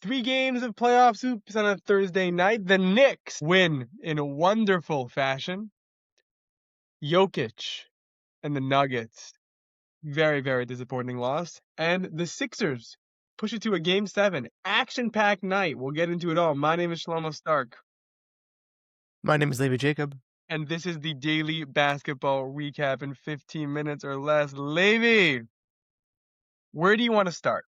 3 games of playoff hoops on a Thursday night. The Knicks win in a wonderful fashion. Jokic and the Nuggets, very, very disappointing loss. And the Sixers push it to a Game 7. Action-packed night. We'll get into it all. My name is Shlomo Stark. My name is Levi Jacob. And this is the daily basketball recap in 15 minutes or less. Levi, where do you want to start?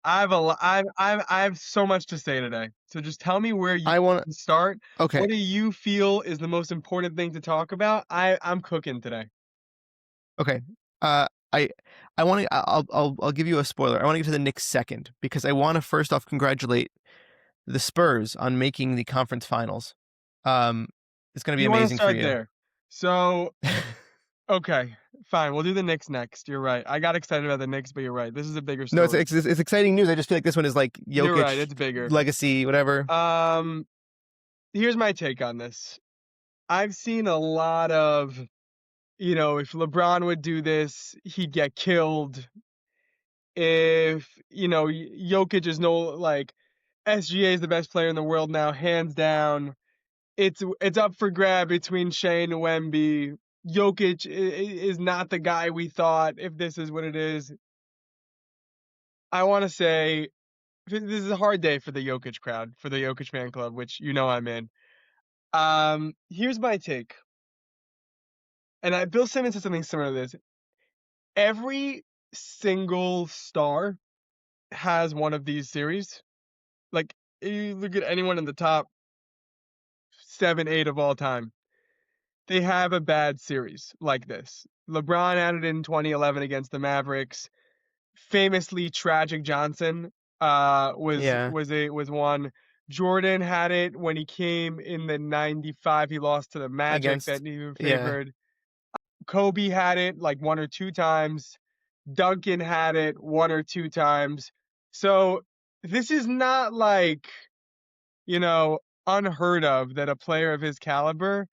I have so much to say today. So just tell me where you want to start. Okay. What do you feel is the most important thing to talk about? I'm cooking today. Okay. I want to. I'll give you a spoiler. I want to get to the Knicks second because I want to first off congratulate the Spurs on making the conference finals. It's going to be amazing for you. There. So, okay, fine. We'll do the Knicks next. You're right. I got excited about the Knicks, but you're right. This is a bigger story. No, it's exciting news. I just feel like this one is like Jokic, you're right. It's bigger. Legacy, whatever. Here's my take on this. I've seen a lot of, if LeBron would do this, he'd get killed. If, Jokic is SGA is the best player in the world now, hands down. It's up for grab between Shea and Wemby. Jokic is not the guy we thought, if this is what it is. I want to say this is a hard day for the Jokic crowd, for the Jokic fan club, which I'm in. Here's my take. And Bill Simmons said something similar to this. Every single star has one of these series. Like, you look at anyone in the top 7, 8 of all time. They have a bad series like this. LeBron had it in 2011 against the Mavericks. Famously, Tragic Johnson was one. Jordan had it when he came in the 95. He lost to the Magic that he favored. Yeah. Kobe had it like 1 or 2 times. Duncan had it 1 or 2 times. So this is not like, unheard of that a player of his caliber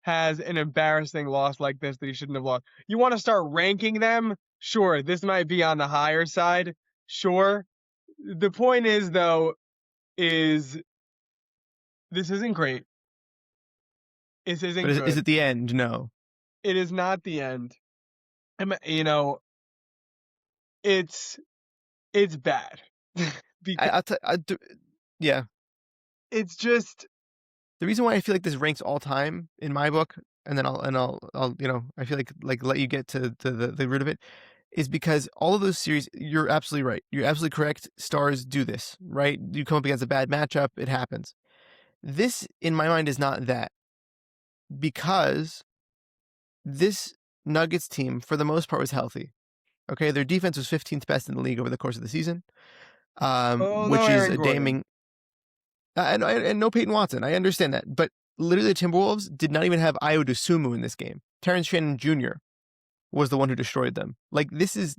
has an embarrassing loss like this that he shouldn't have lost. You want to start ranking them? Sure, this might be on the higher side. Sure. The point is, though, this isn't great. This isn't good. Is it the end? No. It is not the end. It's bad. Yeah. It's just the reason why I feel like this ranks all time in my book, and then I'll I feel like let you get to the root of it, is because all of those series, you're absolutely right. You're absolutely correct. Stars do this, right? You come up against a bad matchup, it happens. This, in my mind, is not that, because this Nuggets team, for the most part, was healthy. Okay, their defense was 15th best in the league over the course of the season, which is a damning. And no Peyton Watson. I understand that, but literally the Timberwolves did not even have Ayo Dosunmu in this game. Terrence Shannon Jr. was the one who destroyed them. Like, this is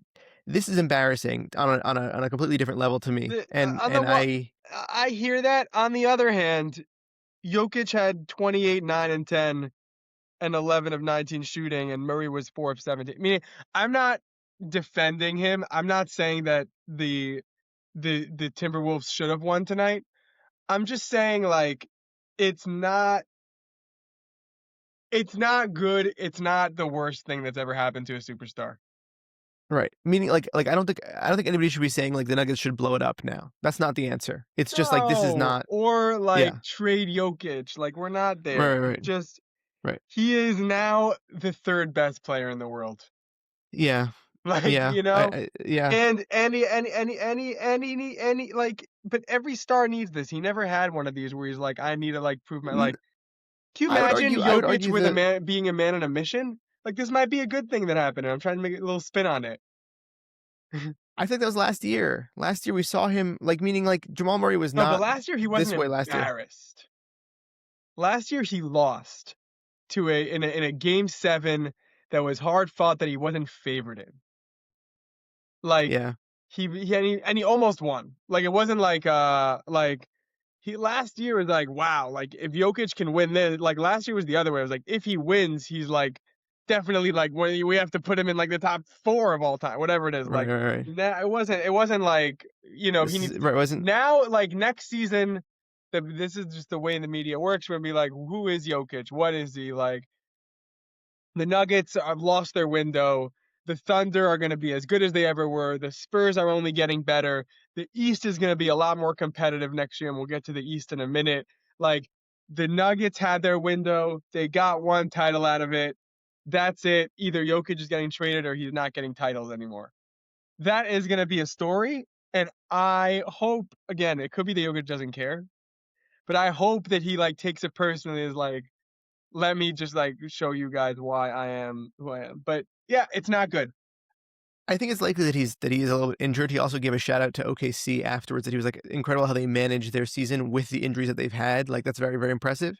embarrassing on a completely different level to me. I hear that. On the other hand, Jokic had 28, 9, and 10, and 11 of 19 shooting, and Murray was 4 of 17. Meaning, I'm not defending him. I'm not saying that the Timberwolves should have won tonight. I'm just saying, like, it's not good. It's not the worst thing that's ever happened to a superstar. Right. Meaning, like I don't think anybody should be saying like the Nuggets should blow it up now. That's not the answer. It's just like, this is not. Or trade Jokic. Like, we're not there. Right. Just right. He is now the 3rd best player in the world. Yeah. Like, yeah. Yeah. And any but every star needs this. He never had one of these where he's like, I need to prove my Can you imagine Jokic with a man being a man on a mission? Like, this might be a good thing that happened. I'm trying to make a little spin on it. I think that was last year. Last year we saw him meaning Jamal Murray was not. No, but last year he wasn't embarrassed. Last year he lost to in a Game 7 that was hard fought that he wasn't favored in. He almost won. Like, it wasn't he last year was wow, if Jokic can win this, last year was the other way. It was if he wins, he's definitely like when we have to put him in like the top 4 of all time, whatever it is. Right, Like right, right. it wasn't like, he This needs is to right. Wasn't now like next season. This is just the way the media works. We're gonna be like, who is Jokic? What is he like? The Nuggets have lost their window. The Thunder are going to be as good as they ever were. The Spurs are only getting better. The East is going to be a lot more competitive next year, and we'll get to the East in a minute. Like, the Nuggets had their window. They got one title out of it. That's it. Either Jokic is getting traded or he's not getting titles anymore. That is going to be a story. And I hope, again, it could be that Jokic doesn't care, but I hope that he like takes it personally, is like, let me just like show you guys why I am who I am. But yeah, it's not good. I think it's likely that he's a little bit injured. He also gave a shout out to OKC afterwards that he was like incredible how they managed their season with the injuries that they've had. Like that's very, very impressive.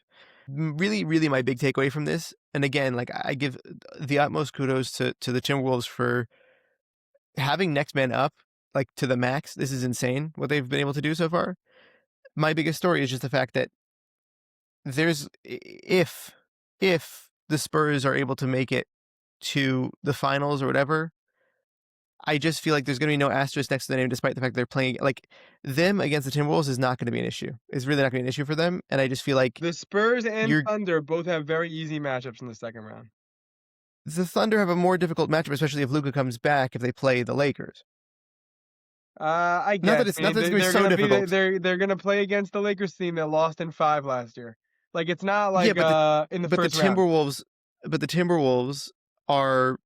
Really, really my big takeaway from this. And again, like I give the utmost kudos to the Timberwolves for having next man up like to the max. This is insane what they've been able to do so far. My biggest story is just the fact that there's if the Spurs are able to make it to the finals or whatever, I just feel like there's going to be no asterisk next to the name, despite the fact they're playing like them against the Timberwolves is not going to be an issue. It's really not going to be an issue for them, and I just feel like The Spurs and you're Thunder both have very easy matchups in the second round. the Thunder have a more difficult matchup, especially if Luka comes back if they play the Lakers. I guess. I Not mean, that it's going to be they're so gonna be difficult. they're gonna play against the Lakers team that lost in 5 last year. Like it's not Yeah, like in the but the first round. Timberwolves, but the Timberwolves are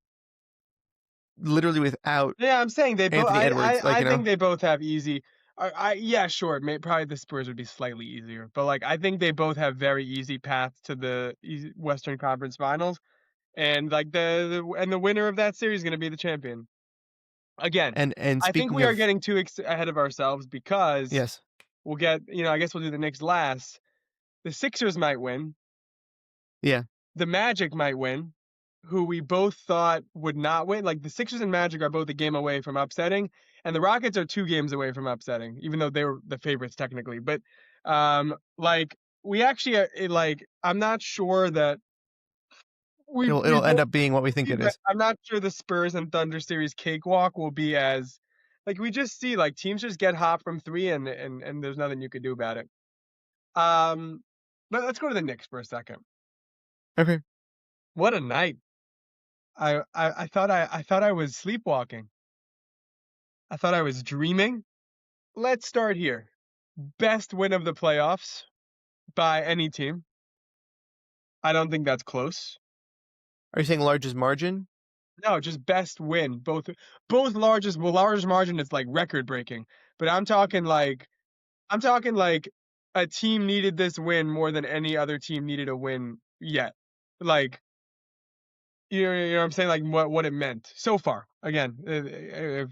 literally without Yeah, I'm saying they both. Anthony Edwards. Like I you know, think they both have easy. Yeah, sure. Probably the Spurs would be slightly easier, but like I think they both have very easy paths to the Western Conference Finals. And like the winner of that series is going to be the champion. Again, and I think speaking we are of getting too ahead of ourselves because yes, we'll get, I guess we'll do the Knicks last. The Sixers might win. yeah, The Magic might win, who we both thought would not win. Like the Sixers and Magic are both a game away from upsetting, and the Rockets are 2 games away from upsetting, even though they were the favorites technically. But like we actually like I'm not sure that we it'll end both up being what we think it is. I'm not sure the Spurs and Thunder series cakewalk will be as like we just see like teams just get hot from three and there's nothing you could do about it. Um, but let's go to the Knicks for a second. Okay. What a night! I thought I was sleepwalking. I thought I was dreaming. Let's start here. Best win of the playoffs by any team. I don't think that's close. Are you saying largest margin? No, just best win. Both largest margin is like record breaking. But I'm talking like a team needed this win more than any other team needed a win yet. Like you know what I'm saying? Like what it meant so far. Again, if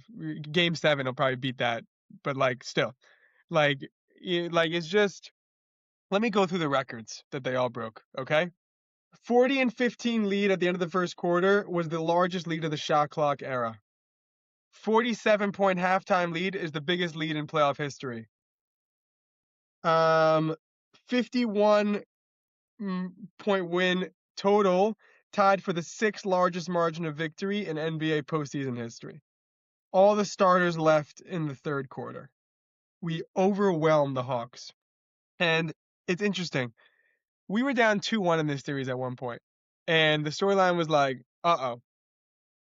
Game 7 will probably beat that, but like still, like like it's just. Let me go through the records that they all broke. Okay, 40-15 lead at the end of the first quarter was the largest lead of the shot clock era. 47-point halftime lead is the biggest lead in playoff history. 51 point win total, tied for the sixth largest margin of victory in NBA postseason history. All the starters left in the third quarter. We overwhelmed the Hawks. And it's interesting. We were down 2-1 in this series at one point, and the storyline was like, uh-oh.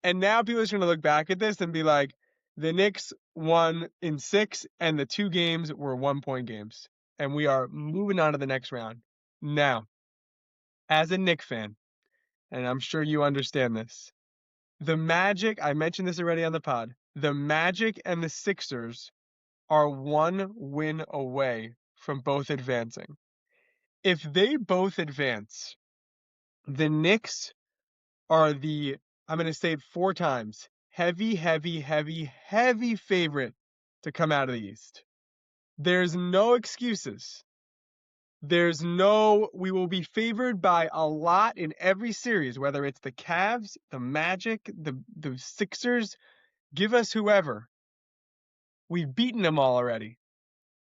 And now people are going to look back at this and be like, the Knicks won in 6, and the 2 games were 1-point games. And we are moving on to the next round. Now, as a Knicks fan, and I'm sure you understand this, the Magic, I mentioned this already on the pod, the Magic and the Sixers are 1 win away from both advancing. If they both advance, the Knicks are I'm going to say it 4 times, heavy, heavy, heavy, heavy favorite to come out of the East. There's no excuses. We will be favored by a lot in every series, whether it's the Cavs, the Magic, the Sixers, give us whoever. We've beaten them all already.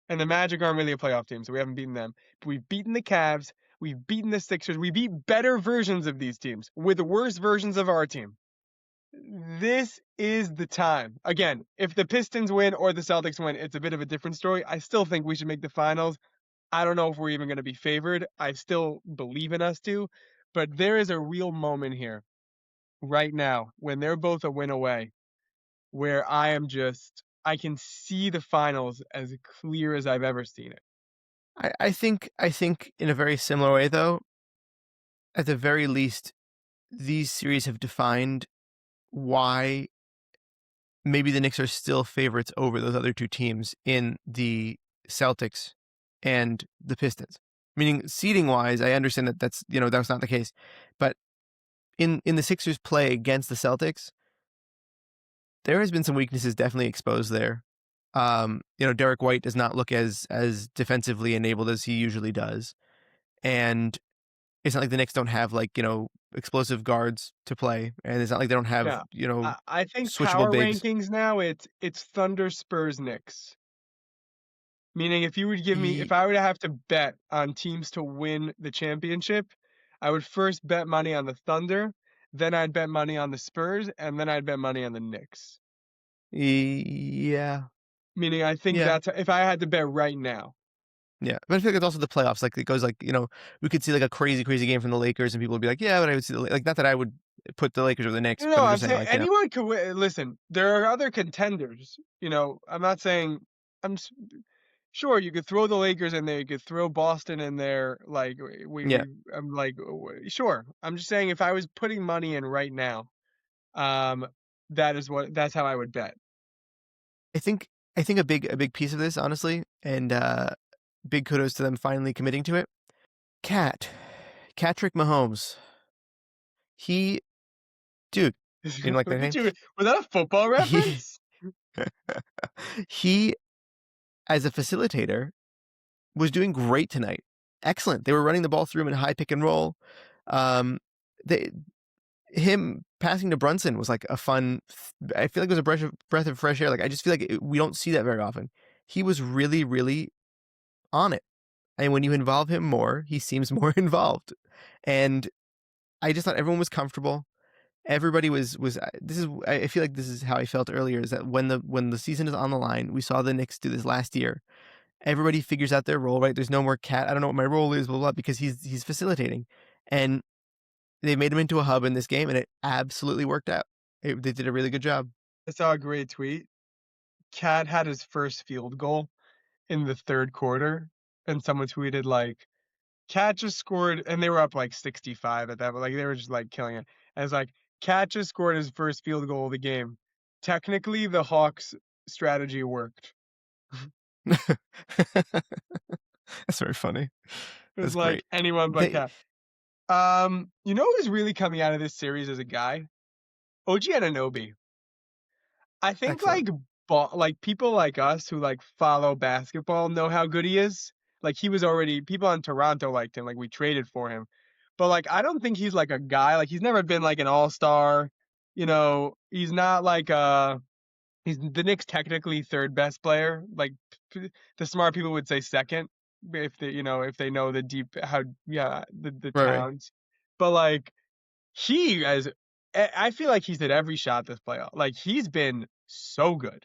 And the Magic aren't really a playoff team, so we haven't beaten them. But we've beaten the Cavs. We've beaten the Sixers. We beat better versions of these teams with worse versions of our team. This is the time. Again, if the Pistons win or the Celtics win, it's a bit of a different story. I still think we should make the finals. I don't know if we're even going to be favored. I still believe in us to, but there is a real moment here right now when they're both a win away where I can see the finals as clear as I've ever seen it. I think in a very similar way though, at the very least, these series have defined why maybe the Knicks are still favorites over those other two teams in the Celtics and the Pistons. Meaning seeding wise, I understand that that's not the case, but in the Sixers play against the Celtics, there has been some weaknesses definitely exposed there. Derek White does not look as defensively enabled as he usually does, and it's not like the Knicks don't have explosive guards to play, and it's not like they don't have Yeah. I think switchable power bigs. rankings now it's Thunder Spurs Knicks. Meaning if you would give me if He, I were to have to bet on teams to win the championship, I would first bet money on the Thunder, then I'd bet money on the Spurs, and then I'd bet money on the Knicks. yeah, Meaning I think yeah, that's if I had to bet right now. yeah. But I feel like it's also the playoffs. Like it goes we could see like a crazy game from the Lakers, and people would be like, yeah, but I would see not that I would put the Lakers or the Knicks, but No, I'm I'm just saying saying like. anyone could win. Listen, there are other contenders. I'm not saying I'm s- sure you could throw the Lakers in there, you could throw Boston in there. Like Yeah, I'm like sure. I'm just saying if I was putting money in right now, um, that's how I would bet. I think I think a big piece of this, honestly, and big kudos to them finally committing to it. Cat, Catrick Mahomes. He, dude, you know like that Look at name? you. Was that a football He, reference? he, as a facilitator, was doing great tonight. Excellent. They were running the ball through him in high pick and roll. They him passing to Brunson was like a fun. I feel like it was a breath of fresh air. Like I just feel like we don't see that very often. He was really, really on it, and when you involve him more, he seems more involved. And I just thought everyone was comfortable. Everybody was. This is. I feel like this is how I felt earlier. Is that when the season is on the line, we saw the Knicks do this last year. Everybody figures out their role, right? There's no more cat. I don't know what my role is, blah blah, because he's facilitating, and they made him into a hub in this game, and it absolutely worked out. They did a really good job. I saw a great tweet. Cat had his first field goal in the third quarter, and someone tweeted like Cat just scored, and they were up like 65 at that, but like they were just like killing it. And it's like Cat just scored his first field goal of the game. Technically, the Hawks' strategy worked. That's very funny. It was That's like great. anyone but They, Cat. You know who's really coming out of this series as a guy? OG Anunoby. I think excellent. like people like us who like follow basketball know how good he is. Like he was already people in Toronto liked him, like we traded for him. But like I don't think he's like a guy, like he's never been like an all-star. He's not like he's the Knicks technically third best player. Like the smart people would say second if they know the deep how yeah, the Right, right. talents. But like he has I feel like he's hit every shot this playoff. Like he's been so good.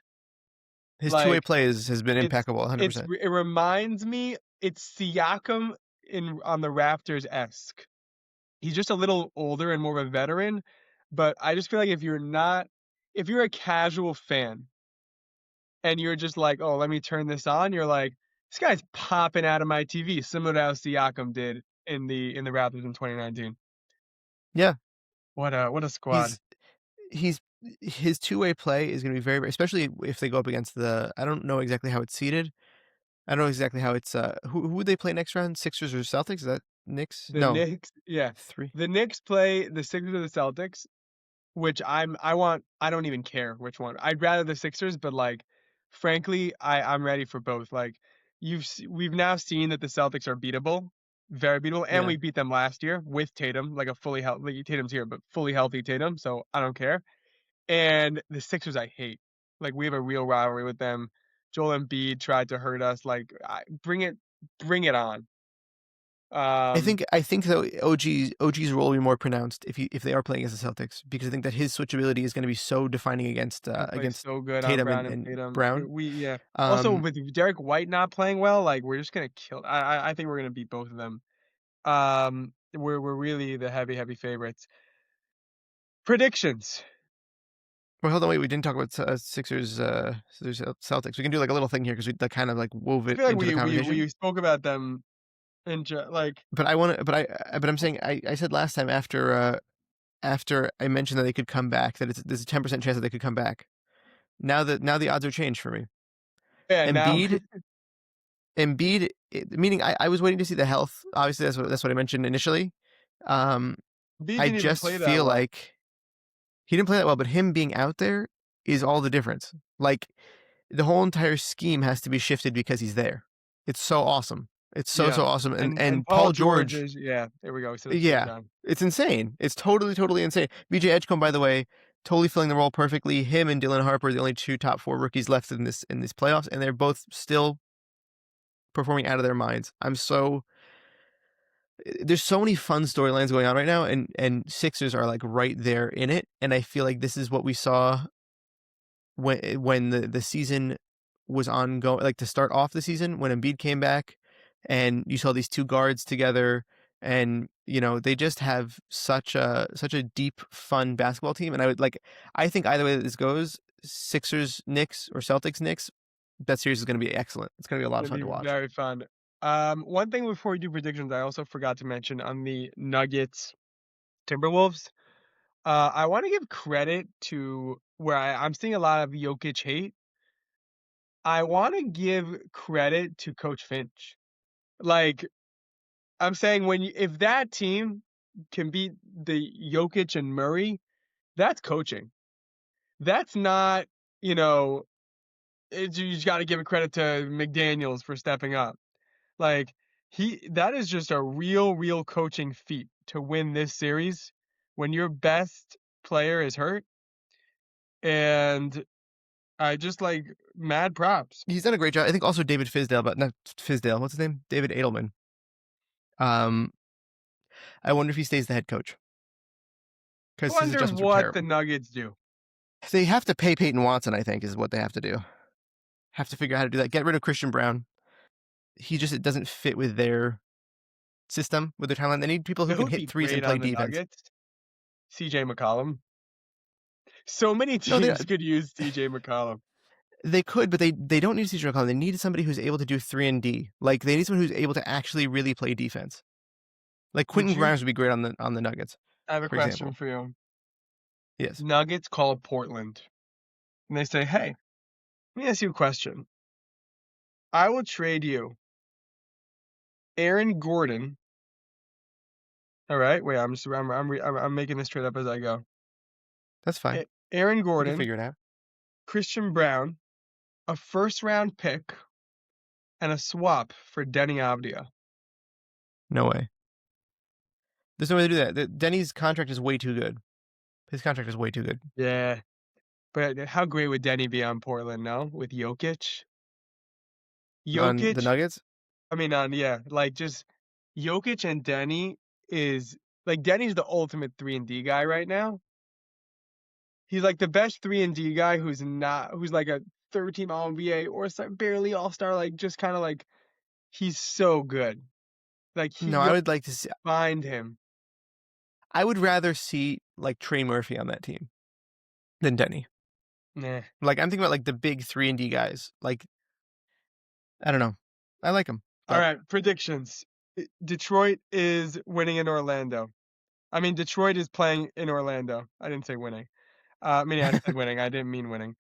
His two-way Like play has been impeccable, 100%. it reminds me it's Siakam in on the Raptors esque. He's just a little older and more of a veteran, but I just feel like if you're a casual fan and you're just like, oh, let me turn this on, you're like, this guy's popping out of my TV, similar to how Siakam did in the Raptors in 2019. Yeah, What a squad. he's he's his two-way play is going to be very, especially if they go up against the. I don't know exactly how it's seeded. I don't know exactly how it's. Who would they play next round? Sixers or Celtics? Is that Knicks? The No, Knicks, yeah. three. The Knicks play the Sixers or the Celtics, which I don't even care which one. I'd rather the Sixers, but like frankly, I'm ready for both. Like we've now seen that the Celtics are beatable, very beatable, and Yeah, we beat them last year with Tatum, like a fully healthy Tatum's here, but fully healthy Tatum, so I don't care. And the Sixers I hate. Like we have a real rivalry with them. Joel Embiid tried to hurt us. Like bring it on. Um, I think though OG's role will be more pronounced if they are playing against the Celtics, because I think that his switchability is going to be so defining he plays against so good on Tatum Brown and and Tatum. Brown. Yeah. Also, Um, with Derek White not playing well, like we're just gonna kill. I think we're gonna beat both of them. We're really the heavy favorites. Predictions. well, hold on, wait, we didn't talk about Sixers Celtics. We can do like a little thing here because we like, kind of like wove I it feel like into the we conversation. spoke about them like But I want to, but I'm saying I said last time after I mentioned that they could come back, that there's a 10% chance that they could come back. Now the odds are changed for me. yeah now Embiid Embiid, meaning I was waiting to see the health. Obviously, that's what I mentioned initially. Um, B I didn't even just play that feel well. like he didn't play that well, but him being out there is all the difference. Like the whole entire scheme has to be shifted because he's there. It's so awesome. It's so Yeah. awesome. And And Paul Paul George George, is yeah, there we go. So sit it yeah, down. it's insane. It's totally insane. BJ Edgecombe, by the way, totally filling the role perfectly. Him and Dylan Harper are the only two top four rookies left in this playoffs, and they're both still performing out of their minds. There's so many fun storylines going on right now, and Sixers are like right there in it. And I feel like this is what we saw when the season was ongoing, like to start off the season when Embiid came back, and you saw these two guards together, and they just have such a deep, fun basketball team. And I think either way that this goes, Sixers Knicks or Celtics Knicks, that series is going to be excellent. It's going to be a lot of Gonna fun be to watch. very fun. One thing before we do predictions, I also forgot to mention on the Nuggets Timberwolves. I want to give credit to where I'm seeing a lot of Jokic hate. I want to give credit to Coach Finch. Like I'm saying, if that team can beat the Jokic and Murray, that's coaching. That's not, you know, you just got to give it credit to McDaniels for stepping up. Like that is just a real coaching feat to win this series when your best player is hurt, and I just like mad props. He's done a great job. I think also David Fizdale, but not Fizdale. What's his name? David Edelman. Um, I wonder if he stays the head coach I because his wonder adjustments were what the terrible. Nuggets do. They have to pay Peyton Watson, I think, is what they have to do. Have to figure out how to do that. Get rid of Christian Brown. It doesn't fit with their system, with their talent. They need people who Who can would hit be threes and great play on the defense. Nuggets? CJ McCollum. So many No, teams could use CJ McCollum. they could, but they don't need CJ McCollum. They need somebody who's able to do 3-and-D. Like they need someone who's able to actually really play defense. Like Would Quentin you? Grimes would be great on the Nuggets, I have a for question example. for you. Yes, Nuggets call Portland, and they say, "Hey, let me ask you a question. I will trade you Aaron Gordon." All right, wait. I'm making this trade up as I go. that's fine. Aaron We can Gordon, figure it out. Christian Brown, a first round pick, and a swap for Denny Avdia. No way. There's no way to do that. Denny's contract is way too good. His contract is way too good. Yeah, but how great would Denny be on Portland? No, with Jokic. On the Jokic. Nuggets, I mean, on yeah, like just Jokic and Denny is like Denny's the ultimate 3-and-D guy right now. He's like the best 3-and-D guy who's like a third team All NBA or barely All Star. Like just kind of like he's so good. Like no, you I would like to see. find him. I would rather see like Trey Murphy on that team than Denny. Nah. Like I'm thinking about like the big 3-and-D guys. Like I don't know, I like them, All but right, predictions. Detroit is winning in Orlando. I mean, Detroit is playing in Orlando. I didn't say winning. Meaning I said winning. I didn't mean winning.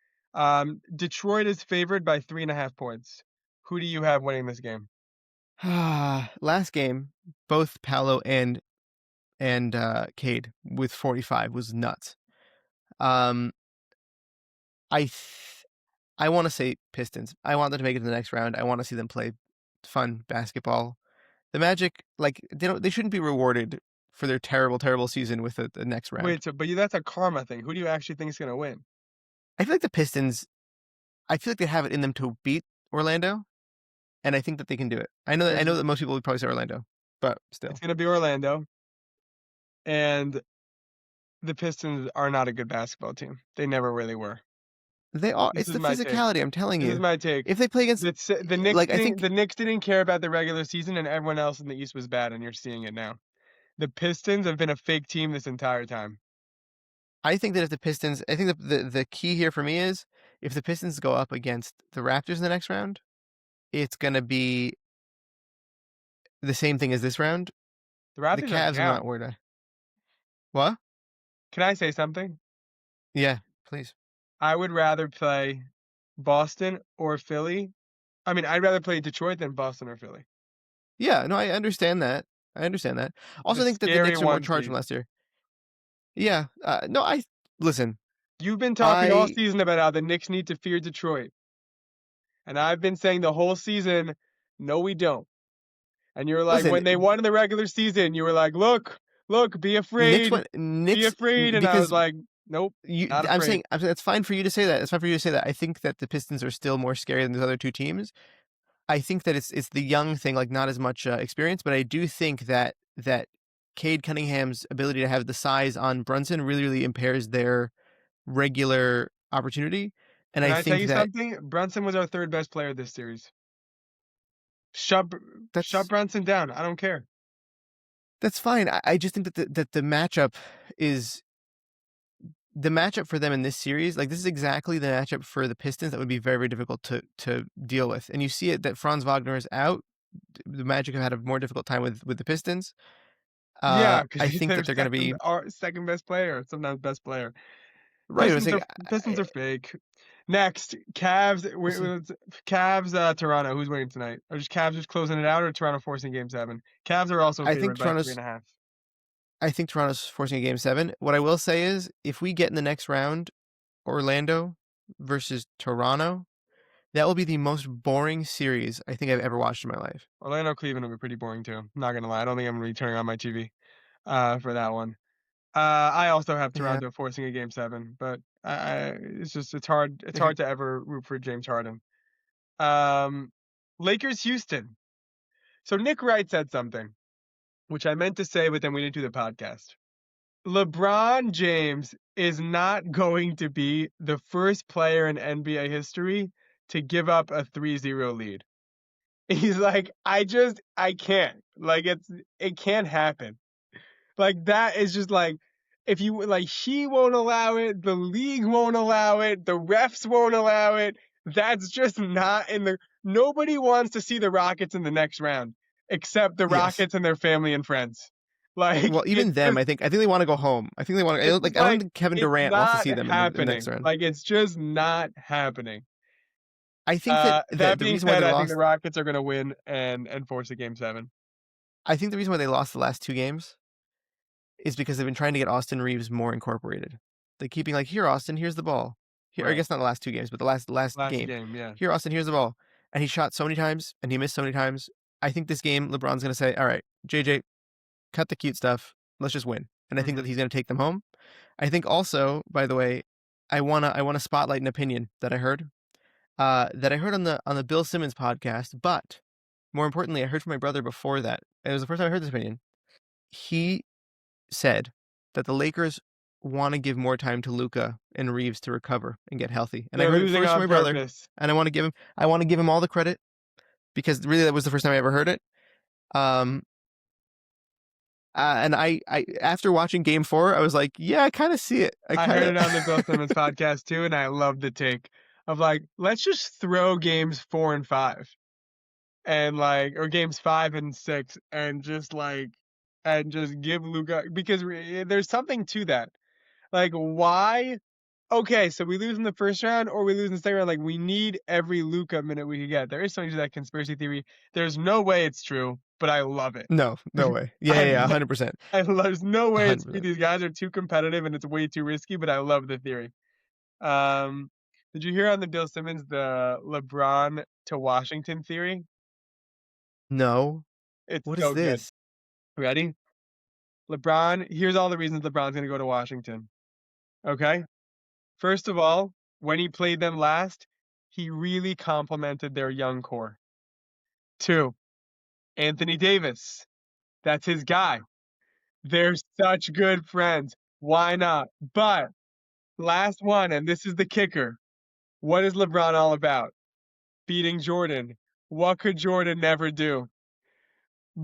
Detroit is favored by 3.5 points. Who do you have winning this game? last game, both Paolo and Cade with 45 was nuts. Um, I th- I want to say Pistons. I want them to make it to the next round. I want to see them play fun basketball. The Magic, like they shouldn't be rewarded for their terrible season with the next round. Wait, so but that's a karma thing. Who do you actually think is gonna win? I feel like the Pistons. I feel like they have it in them to beat Orlando, and I think that they can do it. I know There's that most people would probably say Orlando. but It's still. going to be Orlando, and the Pistons are not a good basketball team. They never really were. They are. This It's is the my take. physicality. I'm telling This is you. my take. If they play against, The Knicks like, I didn't think the Knicks didn't care about the regular season, and everyone else in the East was bad, and you're seeing it now. The Pistons have been a fake team this entire time. that if the Pistons, I think the key here for me is if the Pistons go up against the Raptors in the next round, it's gonna be the same thing as this round. The The Raptors are Cavs, I'm not down. worried about. What? Can I say something? Yeah, please. I would rather play Boston or Philly. I mean, I'd rather play Detroit than Boston or Philly. Yeah, no, I understand that. I understand that. Also, The I think that the scary Knicks are more one charged from seed. last year. Yeah. No, I listen. You've been talking all I season about how the Knicks need to fear Detroit. And I've been saying the whole season, no, we don't. And you're like, listen. when they won in the regular season, you were like, look, be Knicks afraid, went Knicks And I was because like, nope, you. not afraid. I'm saying it's fine for you to say that. It's fine for you to say that. I think that the Pistons are still more scary than those other two teams. I think that it's the young thing, like not as much experience, but I do think that Cade Cunningham's ability to have the size on Brunson really impairs their regular opportunity, and Can I I tell think you that something? Brunson was our third best player this series. Shut, shut that's Brunson down. I don't care. that's fine. I just think that the matchup is the matchup for them in this series. Like this is exactly the matchup for the Pistons that would be very difficult to deal with, and you see it that Franz Wagner is out. The Magic have had a more difficult time with the Pistons. Yeah, because I he's think their that they're going to be second best player, sometimes best player. right. I was like, Pistons are fake. Next, Cavs. we'll see. Cavs. Toronto. Who's winning tonight? Or just Cavs just closing it out, or Toronto forcing Game 7? Cavs are also I think favored by three Toronto's. and a half. I think Toronto's forcing a game 7. What I will say is, if we get in the next round, Orlando versus Toronto, that will be the most boring series I think I've ever watched in my life. Orlando Cleveland will be pretty boring too. Not gonna lie, I don't think I'm gonna be turning on my TV for that one. I also have Yeah. Toronto forcing a Game 7, but it's hard. It's Okay. hard to ever root for James Harden. Lakers Houston. So Nick Wright said something, which I meant to say, but then we didn't do the podcast. LeBron James is not going to be the first player in NBA history to give up a 3-0 lead. He's like, I can't. Like it can't happen. Like that is just like if you like he won't allow it, the league won't allow it, the refs won't allow it. That's just not in the nobody wants to see the Rockets in the next round except the Yes. Rockets and their family and friends. Like Well, even them, I think they want to go home. I think they want to. it's Like just I don't like think Kevin it's Durant wants to not see them in the next happening. round. Like it's just not happening. I think that That the being reason why said, they I think the lost. Rockets are going to win and force a Game 7. I think the reason why they lost the last 2 games is because they've been trying to get Austin Reeves more incorporated. They keeping like here, Austin, here's the ball. Here, I Right. guess not the last 2 games, but the last Last game. game, yeah. Here, Austin, here's the ball. And he shot so many times and he missed so many times. I think this game, LeBron's gonna say, all right, JJ, cut the cute stuff. Let's just win. And I think that Mhm. he's gonna take them home. I think also, by the way, I wanna spotlight an opinion that I heard. That I heard on the Bill Simmons podcast, but more importantly, I heard from my brother before that. It was the first time I heard this opinion. He said that the Lakers want to give more time to Luka and Reeves to recover and get healthy. And I They're heard it losing first from on my brother, purpose. and I want to give him all the credit because really that was the first time I ever heard it. Um, and I after watching Game 4, I was like, yeah, I kind of see it. I I kind heard of it on the Bill Simmons podcast too, and I love the take of like, let's just throw games 4 and 5 and like, or games 5 and 6 and just give Luka because there's something to that. Like, why? Okay, so we lose in the first round or we lose in the second round. Like, we need every Luka minute we can get. There is something to that conspiracy theory. There's no way it's true, but I love it. no way. I Yeah, love 100%, there's no way it's true. 100%. These guys are too competitive and it's way too risky, but I love the theory. Um, did you hear on the Bill Simmons the LeBron to Washington theory? No, It's what is so good. this? Ready? Here's all the reasons LeBron's going to go to Washington. Okay? First of all, when he played them last, he really complimented their young core. 2, Anthony Davis. That's his guy. They're such good friends. Why not? But last one, and this is the kicker. What is LeBron all about? Beating Jordan. What could Jordan never do?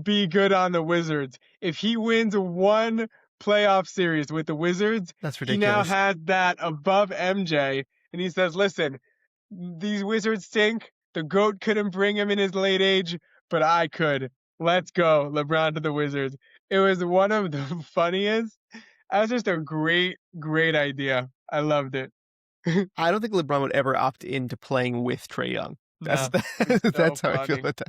Be good on the Wizards. If he wins one playoff series with the Wizards, That's he now ridiculous. has that above MJ. And he says, listen, these Wizards stink. The GOAT couldn't bring him in his late age, but I could. Let's go, LeBron to the Wizards. It was one of the funniest. That was just a great, great idea. I loved it. I don't think LeBron would ever opt into playing with Trae Young. That's No, it'd be so that's how I feel funny. about that.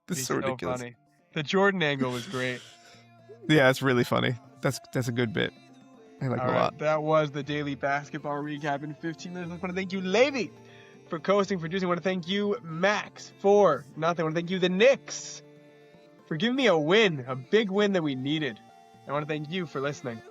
This is It'd so be so ridiculous. funny. The Jordan angle was great. Yeah, it's really funny. That's a good bit. I like it a lot. That was the daily basketball recap in 15 minutes. I want to thank you, Levy, for co-hosting, for producing. I want to thank you, Max, for nothing. I want to thank you, the Knicks, for giving me a win, a big win that we needed. I want to thank you for listening.